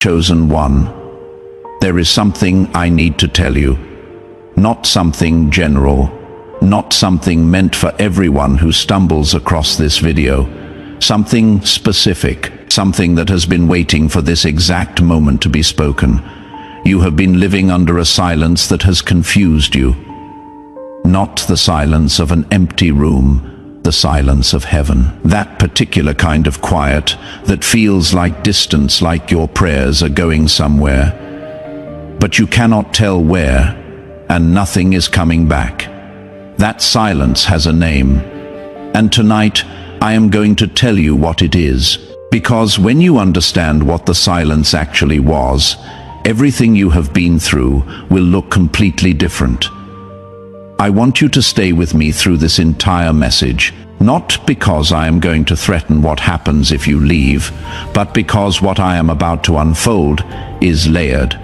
Chosen one, there is something I need to tell you. Not something general, not something meant for everyone who stumbles across this video. Something specific, something that has been waiting for this exact moment to be spoken. You have been living under a silence that has confused you. Not the silence of an empty room, the silence of heaven. That particular kind of quiet that feels like distance, like your prayers are going somewhere, but you cannot tell where, and nothing is coming back. That silence has a name, and tonight I am going to tell you what it is, because when you understand what the silence actually was, everything you have been through will look completely different. I want you to stay with me through this entire message, not because I am going to threaten what happens if you leave, but because what I am about to unfold is layered,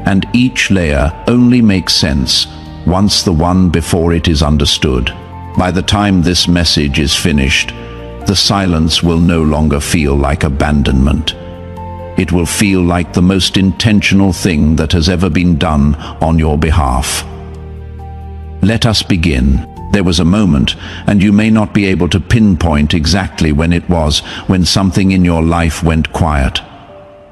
and each layer only makes sense once the one before it is understood. By the time this message is finished, the silence will no longer feel like abandonment. It will feel like the most intentional thing that has ever been done on your behalf. Let us begin. There was a moment, and you may not be able to pinpoint exactly when it was, when something in your life went quiet.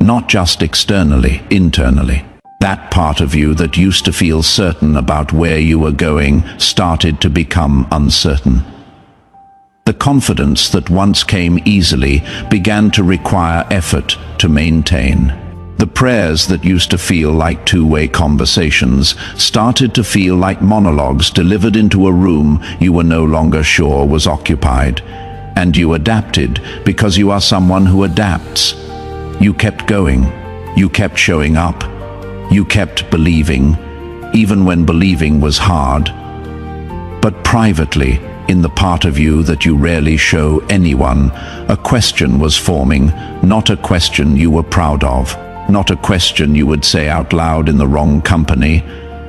Not just externally, internally. That part of you that used to feel certain about where you were going started to become uncertain. The confidence that once came easily began to require effort to maintain. The prayers that used to feel like two-way conversations started to feel like monologues delivered into a room you were no longer sure was occupied. And you adapted because you are someone who adapts. You kept going. You kept showing up. You kept believing, even when believing was hard. But privately, in the part of you that you rarely show anyone, a question was forming, not a question you were proud of. Not a question you would say out loud in the wrong company,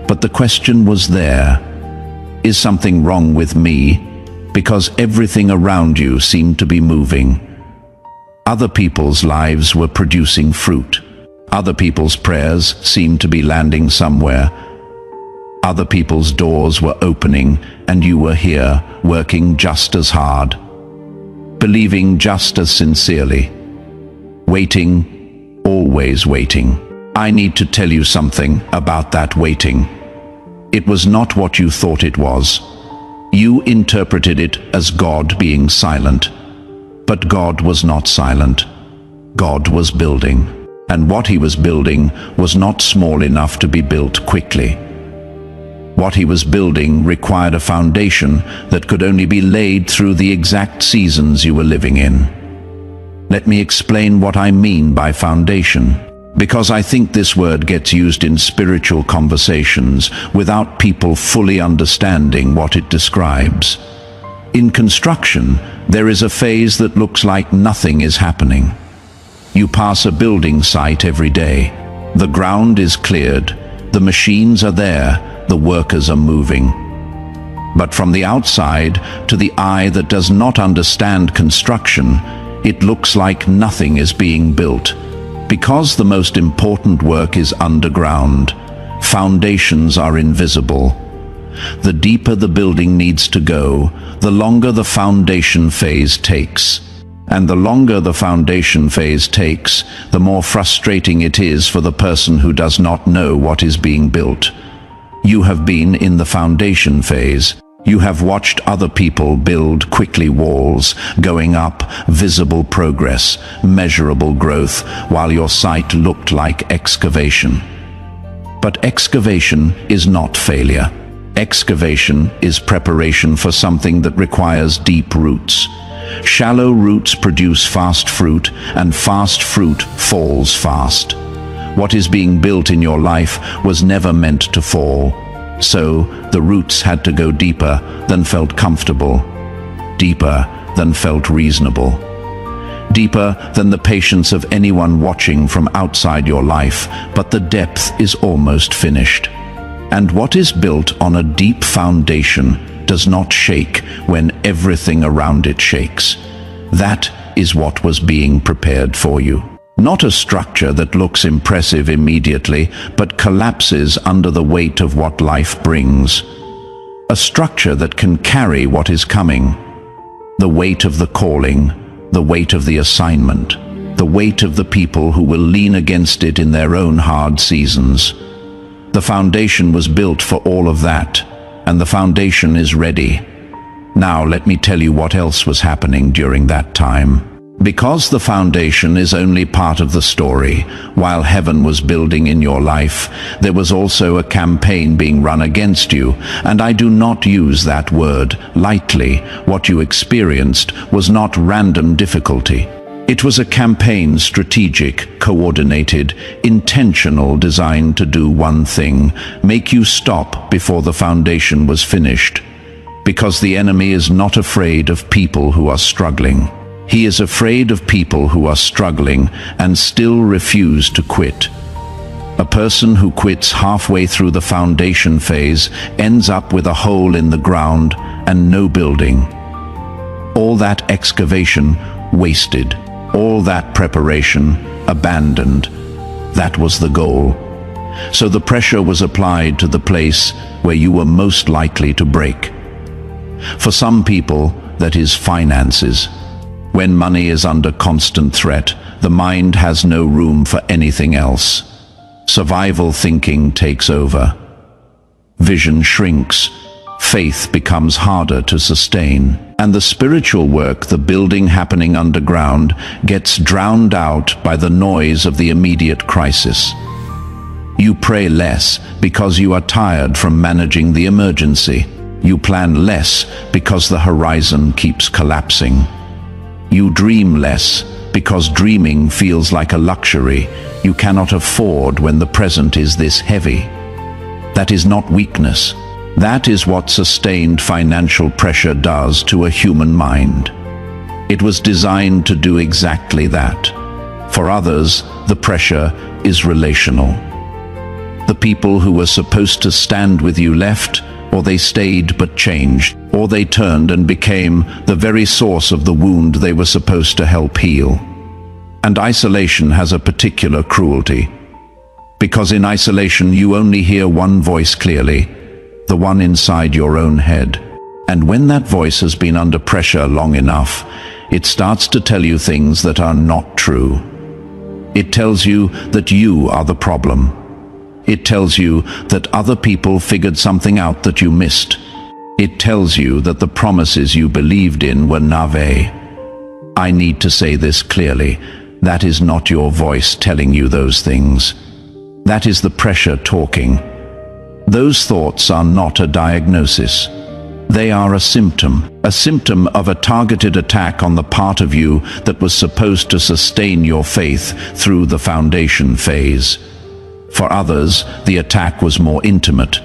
but the question was there. Is something wrong with me? Because everything around you seemed to be moving. Other people's lives were producing fruit. Other people's prayers seemed to be landing somewhere. Other people's doors were opening, and you were here, working just as hard, believing just as sincerely, waiting, always waiting. I need to tell you something about that waiting. It was not what you thought it was. You interpreted it as God being silent. But God was not silent. God was building. And what he was building was not small enough to be built quickly. What he was building required a foundation that could only be laid through the exact seasons you were living in. Let me explain what I mean by foundation, because I think this word gets used in spiritual conversations without people fully understanding what it describes. In construction, there is a phase that looks like nothing is happening. You pass a building site every day. The ground is cleared, the machines are there, the workers are moving. But from the outside, to the eye that does not understand construction, it looks like nothing is being built. Because the most important work is underground, foundations are invisible. The deeper the building needs to go, the longer the foundation phase takes. And the longer the foundation phase takes, the more frustrating it is for the person who does not know what is being built. You have been in the foundation phase. You have watched other people build quickly walls, going up, visible progress, measurable growth, while your site looked like excavation. But excavation is not failure. Excavation is preparation for something that requires deep roots. Shallow roots produce fast fruit, and fast fruit falls fast. What is being built in your life was never meant to fall. So, the roots had to go deeper than felt comfortable, deeper than felt reasonable, deeper than the patience of anyone watching from outside your life, but the depth is almost finished. And what is built on a deep foundation does not shake when everything around it shakes. That is what was being prepared for you. Not a structure that looks impressive immediately, but collapses under the weight of what life brings. A structure that can carry what is coming. The weight of the calling, the weight of the assignment, the weight of the people who will lean against it in their own hard seasons. The foundation was built for all of that, and the foundation is ready. Now let me tell you what else was happening during that time. Because the foundation is only part of the story, while heaven was building in your life, there was also a campaign being run against you, and I do not use that word lightly. What you experienced was not random difficulty. It was a campaign, strategic, coordinated, intentional, designed to do one thing: make you stop before the foundation was finished. Because the enemy is not afraid of people who are struggling. He is afraid of people who are struggling and still refuse to quit. A person who quits halfway through the foundation phase ends up with a hole in the ground and no building. All that excavation wasted. All that preparation abandoned. That was the goal. So the pressure was applied to the place where you were most likely to break. For some people, that is finances. When money is under constant threat, the mind has no room for anything else. Survival thinking takes over. Vision shrinks. Faith becomes harder to sustain. And the spiritual work, the building happening underground, gets drowned out by the noise of the immediate crisis. You pray less because you are tired from managing the emergency. You plan less because the horizon keeps collapsing. You dream less because dreaming feels like a luxury you cannot afford when the present is this heavy. That is not weakness. That is what sustained financial pressure does to a human mind. It was designed to do exactly that. For others, the pressure is relational. The people who were supposed to stand with you left, or they stayed but changed, or they turned and became the very source of the wound they were supposed to help heal. And isolation has a particular cruelty. Because in isolation you only hear one voice clearly, the one inside your own head. And when that voice has been under pressure long enough, it starts to tell you things that are not true. It tells you that you are the problem. It tells you that other people figured something out that you missed. It tells you that the promises you believed in were naivete. I need to say this clearly. That is not your voice telling you those things. That is the pressure talking. Those thoughts are not a diagnosis. They are a symptom of a targeted attack on the part of you that was supposed to sustain your faith through the foundation phase. For others, the attack was more intimate.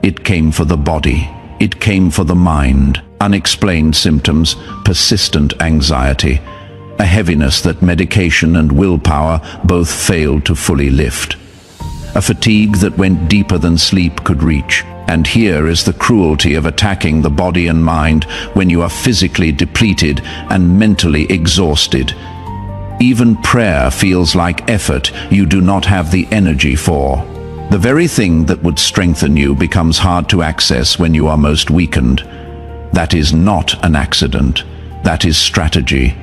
It came for the body. It came for the mind. Unexplained symptoms, persistent anxiety, a heaviness that medication and willpower both failed to fully lift. A fatigue that went deeper than sleep could reach. And here is the cruelty of attacking the body and mind when you are physically depleted and mentally exhausted. Even prayer feels like effort you do not have the energy for. The very thing that would strengthen you becomes hard to access when you are most weakened. That is not an accident. That is strategy.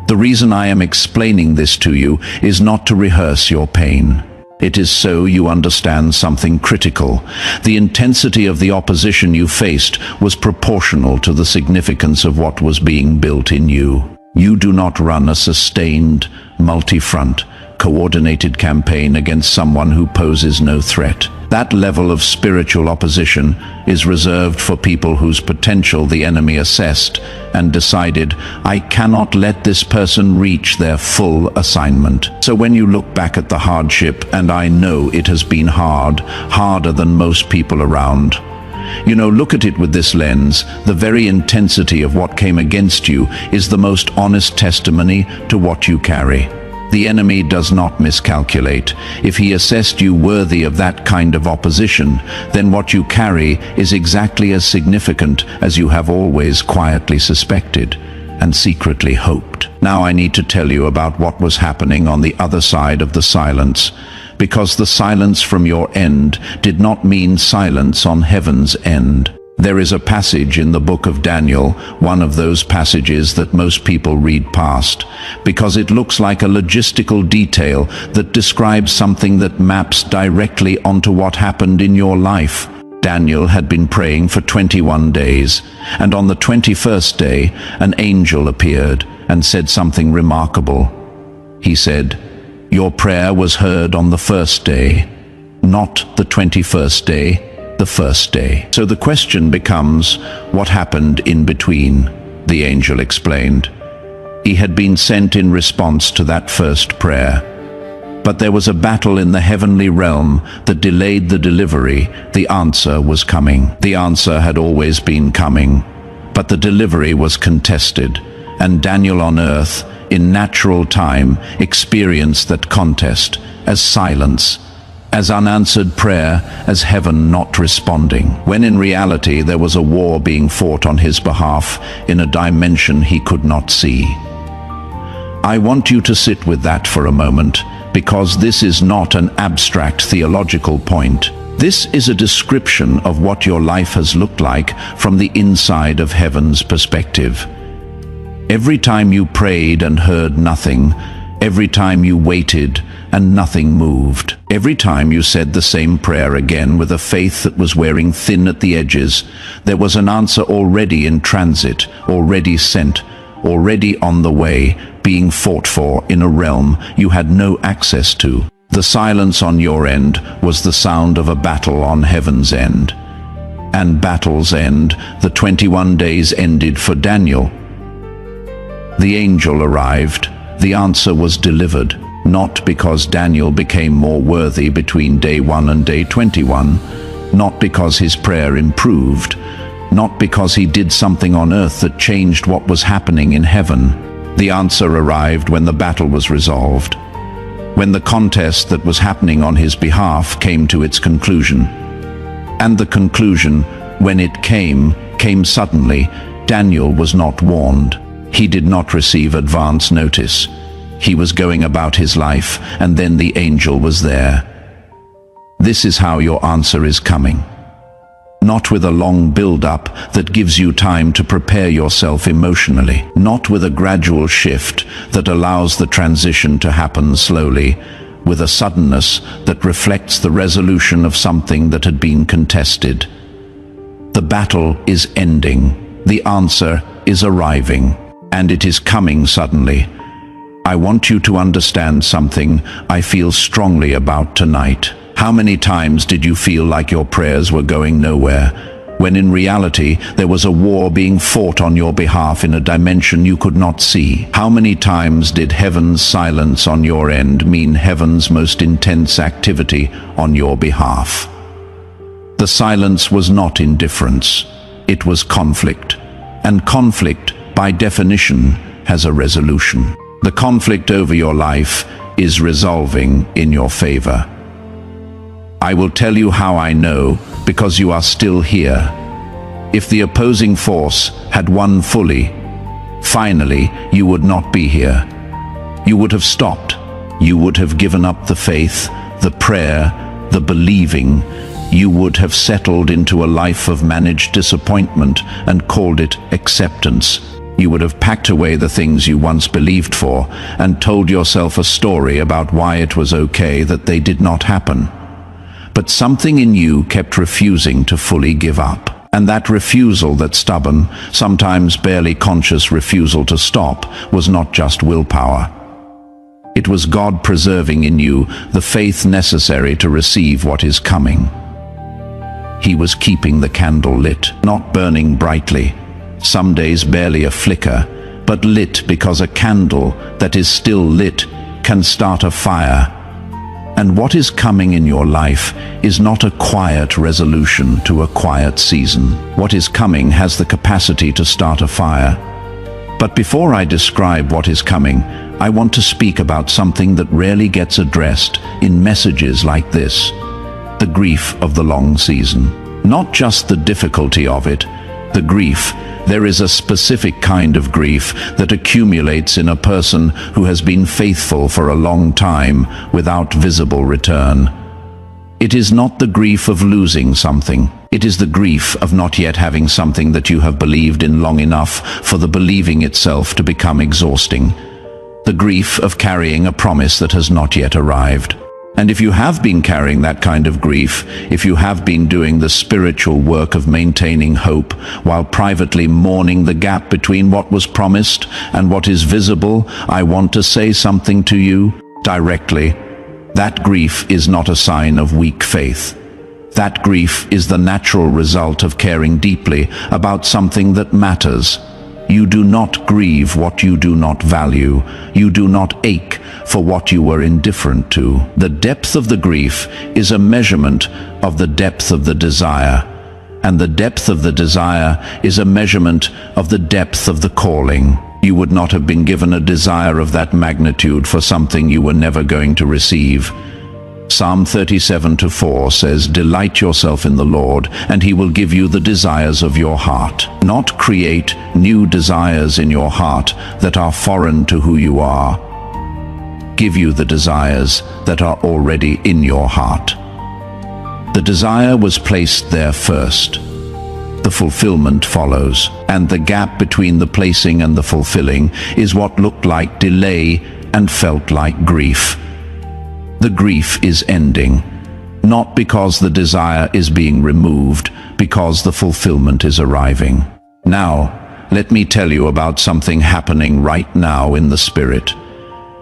The reason I am explaining this to you is not to rehearse your pain. It is so you understand something critical. The intensity of the opposition you faced was proportional to the significance of what was being built in you. You do not run a sustained, multi-front, coordinated campaign against someone who poses no threat. That level of spiritual opposition is reserved for people whose potential the enemy assessed and decided, I cannot let this person reach their full assignment. So when you look back at the hardship, and I know it has been hard, harder than most people around, look at it with this lens. The very intensity of what came against you is the most honest testimony to what you carry. The enemy does not miscalculate. If he assessed you worthy of that kind of opposition, then what you carry is exactly as significant as you have always quietly suspected. and secretly hoped. Now I need to tell you about what was happening on the other side of the silence, because the silence from your end did not mean silence on heaven's end. There is a passage in the book of Daniel, one of those passages that most people read past, because it looks like a logistical detail that describes something that maps directly onto what happened in your life. Daniel had been praying for 21 days, and on the 21st day, an angel appeared and said something remarkable. He said, "Your prayer was heard on the first day, not the 21st day, the first day." So the question becomes, what happened in between? The angel explained. He had been sent in response to that first prayer. But there was a battle in the heavenly realm that delayed the delivery. The answer was coming. The answer had always been coming, but the delivery was contested, and Daniel on earth, in natural time, experienced that contest as silence, as unanswered prayer, as heaven not responding, when in reality there was a war being fought on his behalf in a dimension he could not see. I want you to sit with that for a moment, because this is not an abstract theological point. This is a description of what your life has looked like from the inside of heaven's perspective. Every time you prayed and heard nothing, every time you waited and nothing moved, every time you said the same prayer again with a faith that was wearing thin at the edges, there was an answer already in transit, already sent, already on the way, being fought for in a realm you had no access to. The silence on your end was the sound of a battle on heaven's end. And battle's end, the 21 days ended for Daniel. The angel arrived. The answer was delivered, not because Daniel became more worthy between day 1 and day 21, not because his prayer improved, not because he did something on earth that changed what was happening in heaven. The answer arrived when the battle was resolved, when the contest that was happening on his behalf came to its conclusion. And the conclusion, when it came suddenly. Daniel was not warned. He did not receive advance notice. He was going about his life, and then the angel was there. This is how your answer is coming. Not with a long build-up that gives you time to prepare yourself emotionally. Not with a gradual shift that allows the transition to happen slowly, with a suddenness that reflects the resolution of something that had been contested. The battle is ending. The answer is arriving, and it is coming suddenly. I want you to understand something I feel strongly about tonight. How many times did you feel like your prayers were going nowhere, when in reality there was a war being fought on your behalf in a dimension you could not see? How many times did heaven's silence on your end mean heaven's most intense activity on your behalf? The silence was not indifference, it was conflict. And conflict, by definition, has a resolution. The conflict over your life is resolving in your favor. I will tell you how I know, because you are still here. If the opposing force had won fully, finally, you would not be here. You would have stopped. You would have given up the faith, the prayer, the believing. You would have settled into a life of managed disappointment and called it acceptance. You would have packed away the things you once believed for and told yourself a story about why it was okay that they did not happen. But something in you kept refusing to fully give up. And that refusal, that stubborn, sometimes barely conscious refusal to stop, was not just willpower. It was God preserving in you the faith necessary to receive what is coming. He was keeping the candle lit, not burning brightly, some days barely a flicker, but lit because a candle that is still lit can start a fire. And what is coming in your life is not a quiet resolution to a quiet season. What is coming has the capacity to start a fire. But before I describe what is coming, I want to speak about something that rarely gets addressed in messages like this: the grief of the long season. Not just the difficulty of it, the grief, There is a specific kind of grief that accumulates in a person who has been faithful for a long time without visible return. It is not the grief of losing something. It is the grief of not yet having something that you have believed in long enough for the believing itself to become exhausting. The grief of carrying a promise that has not yet arrived. And if you have been carrying that kind of grief, if you have been doing the spiritual work of maintaining hope while privately mourning the gap between what was promised and what is visible, I want to say something to you directly. That grief is not a sign of weak faith. That grief is the natural result of caring deeply about something that matters. You do not grieve what you do not value. You do not ache for what you were indifferent to. The depth of the grief is a measurement of the depth of the desire, and the depth of the desire is a measurement of the depth of the calling. You would not have been given a desire of that magnitude for something you were never going to receive. Psalm 37:4 says, "Delight yourself in the Lord, and he will give you the desires of your heart." Not create new desires in your heart that are foreign to who you are. Give you the desires that are already in your heart. The desire was placed there first. The fulfillment follows, and the gap between the placing and the fulfilling is what looked like delay and felt like grief. The grief is ending, not because the desire is being removed, because the fulfillment is arriving. Now, let me tell you about something happening right now in the Spirit.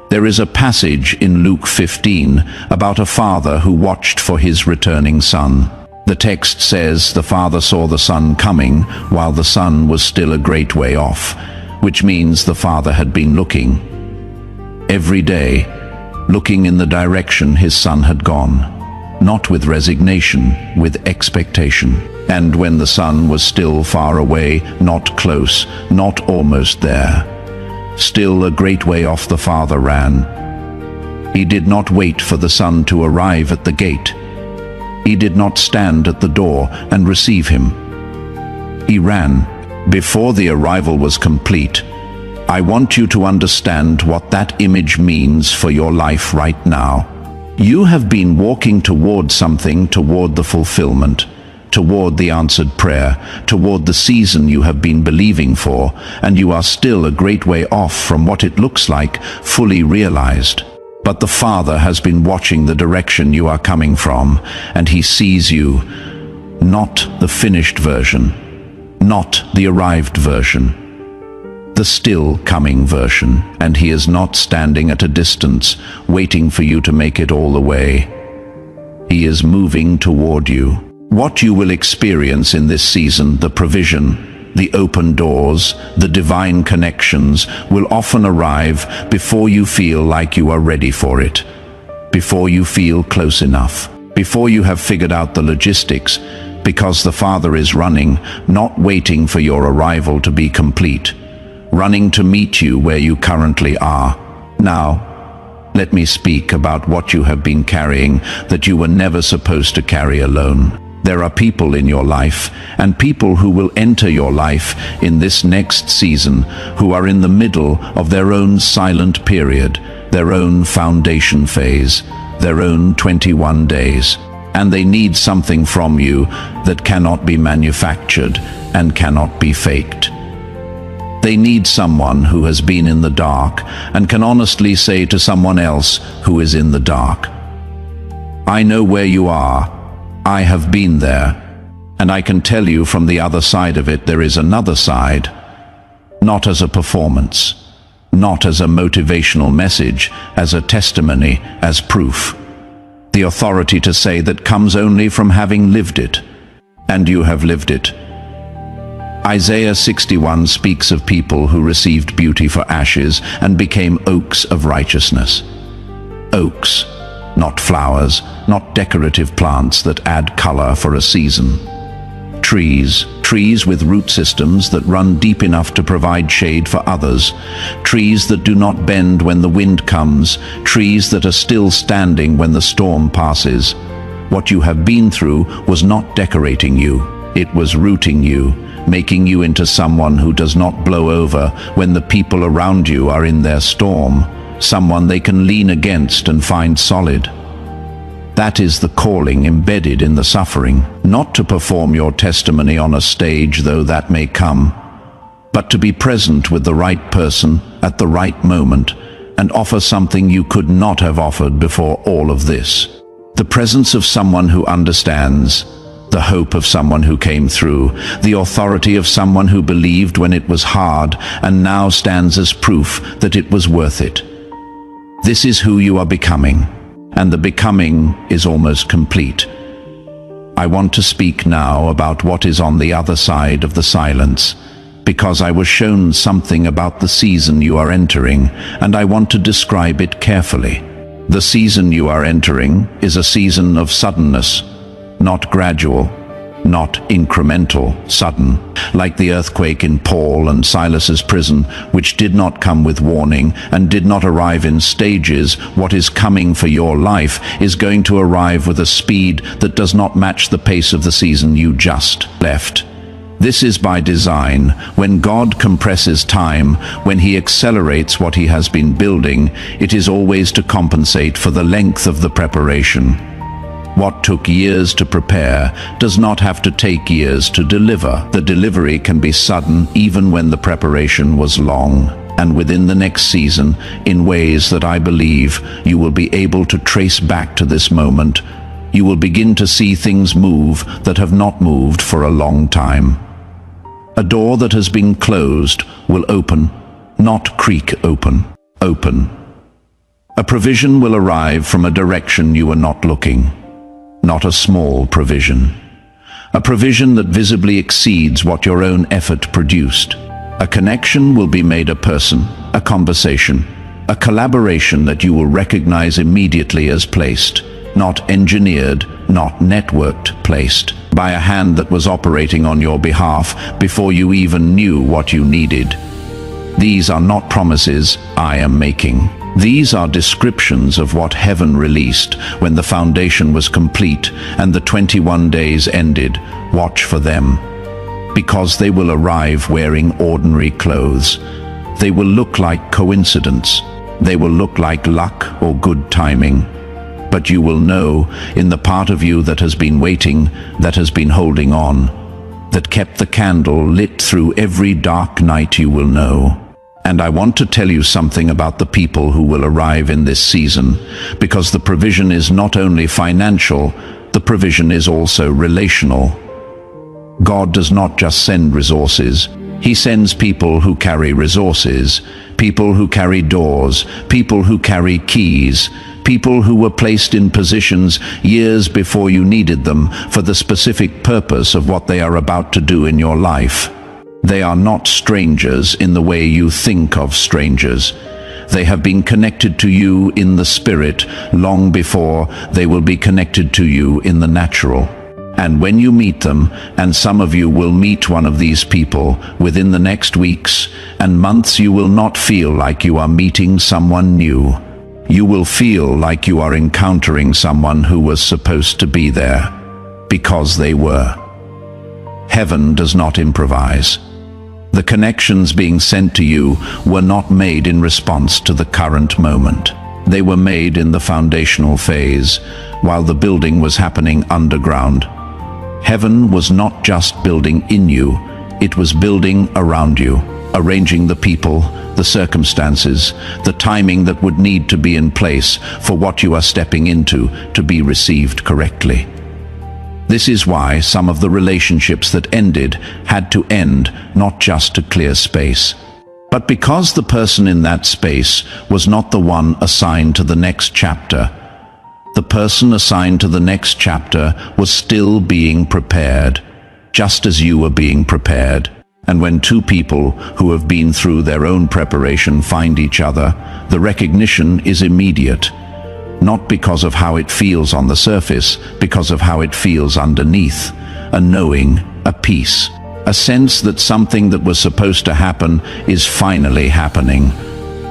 There is a passage in Luke 15 about a father who watched for his returning son. The text says the father saw the son coming while the son was still a great way off, which means the father had been looking every day, looking in the direction his son had gone, not with resignation, with expectation. And when the son was still far away, not close, not almost there, still a great way off, the father ran. He did not wait for the son to arrive at the gate. He did not stand at the door and receive him. He ran before the arrival was complete. I want you to understand what that image means for your life right now. You have been walking toward something, toward the fulfillment, toward the answered prayer, toward the season you have been believing for, and you are still a great way off from what it looks like fully realized. But the Father has been watching the direction you are coming from, and he sees you, not the finished version, not the arrived version, the still coming version, and he is not standing at a distance, waiting for you to make it all the way. He is moving toward you. What you will experience in this season, the provision, the open doors, the divine connections, will often arrive before you feel like you are ready for it, before you feel close enough, before you have figured out the logistics, because the Father is running, not waiting for your arrival to be complete, running to meet you where you currently are. Now, let me speak about what you have been carrying that you were never supposed to carry alone. There are people in your life, and people who will enter your life in this next season, who are in the middle of their own silent period, their own foundation phase, their own 21 days. And they need something from you that cannot be manufactured and cannot be faked. They need someone who has been in the dark and can honestly say to someone else who is in the dark, I know where you are. I have been there, and I can tell you from the other side of it there is another side, not as a performance, not as a motivational message, as a testimony, as proof. The authority to say that comes only from having lived it, and you have lived it. Isaiah 61 speaks of people who received beauty for ashes and became oaks of righteousness. Oaks, not flowers, not decorative plants that add color for a season. Trees with root systems that run deep enough to provide shade for others. Trees that do not bend when the wind comes. Trees that are still standing when the storm passes. What you have been through was not decorating you. It was rooting you, making you into someone who does not blow over when the people around you are in their storm, someone they can lean against and find solid. That is the calling embedded in the suffering, not to perform your testimony on a stage, though that may come, but to be present with the right person at the right moment and offer something you could not have offered before all of this. The presence of someone who understands, the hope of someone who came through, the authority of someone who believed when it was hard and now stands as proof that it was worth it. This is who you are becoming, and the becoming is almost complete. I want to speak now about what is on the other side of the silence, because I was shown something about the season you are entering, and I want to describe it carefully. The season you are entering is a season of suddenness, not gradual, not incremental, sudden, like the earthquake in Paul and Silas's prison, which did not come with warning and did not arrive in stages. What is coming for your life is going to arrive with a speed that does not match the pace of the season you just left. This is by design. When God compresses time, when He accelerates what He has been building, it is always to compensate for the length of the preparation. What took years to prepare does not have to take years to deliver. The delivery can be sudden even when the preparation was long, and within the next season, in ways that I believe you will be able to trace back to this moment. You will begin to see things move that have not moved for a long time. A door that has been closed will open, not creak open, open. A provision will arrive from a direction you were not looking. Not a small provision. A provision that visibly exceeds what your own effort produced. A connection will be made, a person, a conversation, a collaboration that you will recognize immediately as placed, not engineered, not networked, placed by a hand that was operating on your behalf before you even knew what you needed. These are not promises I am making. These are descriptions of what heaven released when the foundation was complete and the 21 days ended. Watch for them, because they will arrive wearing ordinary clothes. They will look like coincidence. They will look like luck or good timing. But you will know, in the part of you that has been waiting, that has been holding on, that kept the candle lit through every dark night, you will know. And I want to tell you something about the people who will arrive in this season, because the provision is not only financial, the provision is also relational. God does not just send resources. He sends people who carry resources, people who carry doors, people who carry keys, people who were placed in positions years before you needed them for the specific purpose of what they are about to do in your life. They are not strangers in the way you think of strangers. They have been connected to you in the spirit long before they will be connected to you in the natural. And when you meet them, and some of you will meet one of these people within the next weeks and months, you will not feel like you are meeting someone new. You will feel like you are encountering someone who was supposed to be there, because they were. Heaven does not improvise. The connections being sent to you were not made in response to the current moment. They were made in the foundational phase, while the building was happening underground. Heaven was not just building in you, it was building around you, arranging the people, the circumstances, the timing that would need to be in place for what you are stepping into to be received correctly. This is why some of the relationships that ended had to end, not just to clear space, but because the person in that space was not the one assigned to the next chapter. The person assigned to the next chapter was still being prepared, just as you were being prepared. And when two people who have been through their own preparation find each other, the recognition is immediate. Not because of how it feels on the surface, because of how it feels underneath. A knowing, a peace, a sense that something that was supposed to happen is finally happening.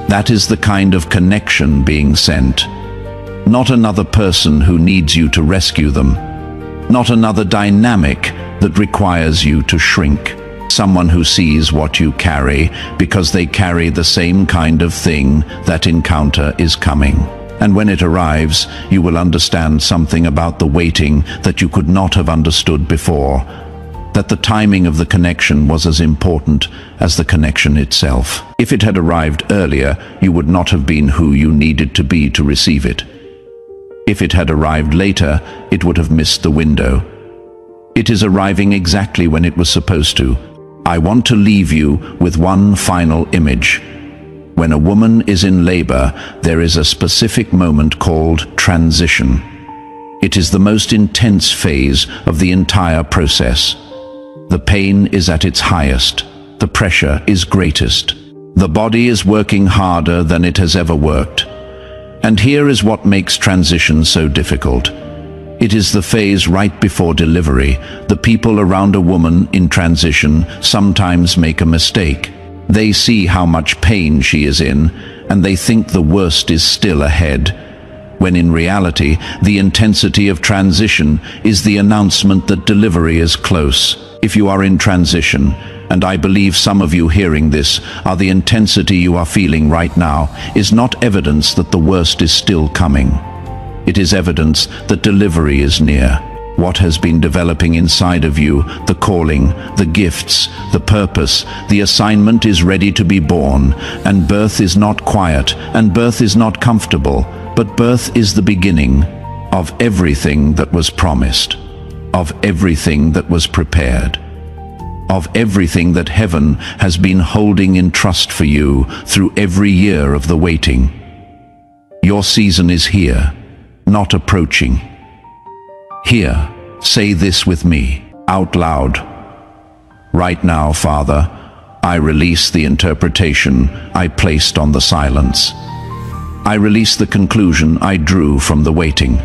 That is the kind of connection being sent. Not another person who needs you to rescue them. Not another dynamic that requires you to shrink. Someone who sees what you carry because they carry the same kind of thing. That encounter is coming. And when it arrives, you will understand something about the waiting that you could not have understood before. That the timing of the connection was as important as the connection itself. If it had arrived earlier, you would not have been who you needed to be to receive it. If it had arrived later, it would have missed the window. It is arriving exactly when it was supposed to. I want to leave you with one final image. When a woman is in labor, there is a specific moment called transition. It is the most intense phase of the entire process. The pain is at its highest. The pressure is greatest. The body is working harder than it has ever worked. And here is what makes transition so difficult. It is the phase right before delivery. The people around a woman in transition sometimes make a mistake. They see how much pain she is in, and they think the worst is still ahead, when in reality, the intensity of transition is the announcement that delivery is close. If you are in transition, and I believe some of you hearing this are the intensity you are feeling right now, is not evidence that the worst is still coming. It is evidence that delivery is near. What has been developing inside of you, the calling, the gifts, the purpose, the assignment is ready to be born, and birth is not quiet, and birth is not comfortable, but birth is the beginning of everything that was promised, of everything that was prepared, of everything that heaven has been holding in trust for you through every year of the waiting. Your season is here, not approaching. Here, say this with me, out loud. Right now, Father, I release the interpretation I placed on the silence. I release the conclusion I drew from the waiting.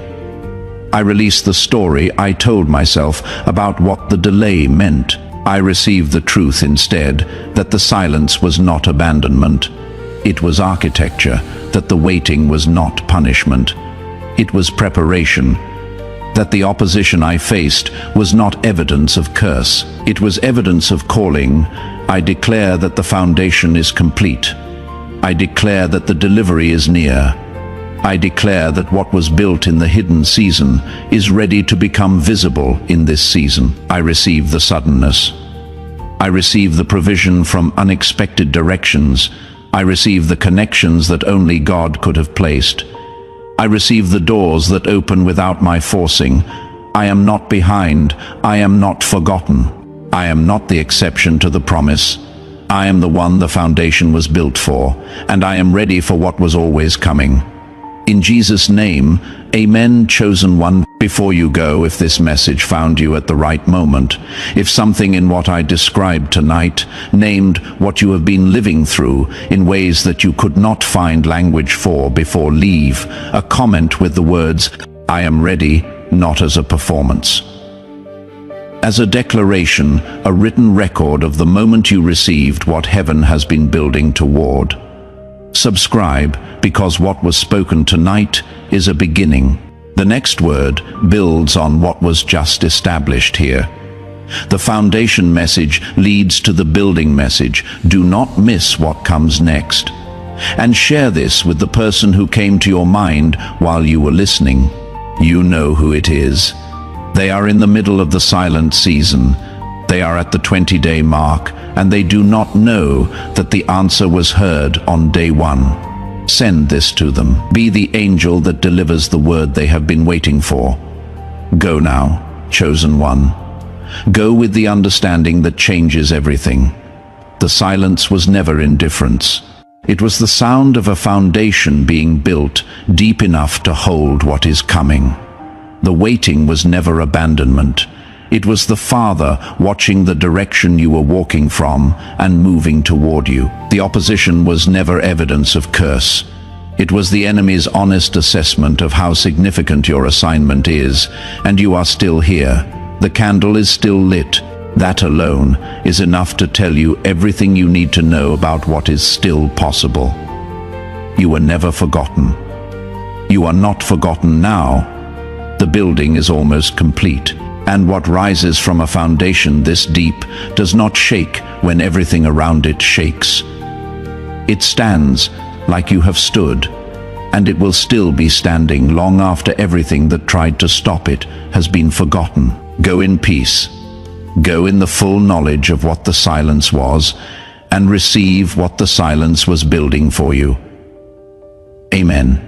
I release the story I told myself about what the delay meant. I received the truth instead, that the silence was not abandonment. It was architecture, that the waiting was not punishment. It was preparation. That the opposition I faced was not evidence of curse. It was evidence of calling. I declare that the foundation is complete. I declare that the delivery is near. I declare that what was built in the hidden season is ready to become visible in this season. I receive the suddenness. I receive the provision from unexpected directions. I receive the connections that only God could have placed. I receive the doors that open without my forcing. I am not behind. I am not forgotten. I am not the exception to the promise. I am the one the foundation was built for, and I am ready for what was always coming. In Jesus' name, amen, chosen one. Before you go, if this message found you at the right moment, if something in what I described tonight named what you have been living through in ways that you could not find language for before, leave a comment with the words, I am ready, not as a performance. As a declaration, a written record of the moment you received what heaven has been building toward. Subscribe, because what was spoken tonight is a beginning. The next word builds on what was just established here. The foundation message leads to the building message. Do not miss what comes next. And share this with the person who came to your mind while you were listening. You know who it is. They are in the middle of the silent season. They are at the 20-day mark, and they do not know that the answer was heard on day one. Send this to them. Be the angel that delivers the word they have been waiting for. Go now, chosen one. Go with the understanding that changes everything. The silence was never indifference. It was the sound of a foundation being built deep enough to hold what is coming. The waiting was never abandonment. It was the Father watching the direction you were walking from and moving toward you. The opposition was never evidence of curse. It was the enemy's honest assessment of how significant your assignment is, and you are still here. The candle is still lit. That alone is enough to tell you everything you need to know about what is still possible. You were never forgotten. You are not forgotten now. The building is almost complete. And what rises from a foundation this deep does not shake when everything around it shakes. It stands like you have stood, and it will still be standing long after everything that tried to stop it has been forgotten. Go in peace. Go in the full knowledge of what the silence was, and receive what the silence was building for you. Amen.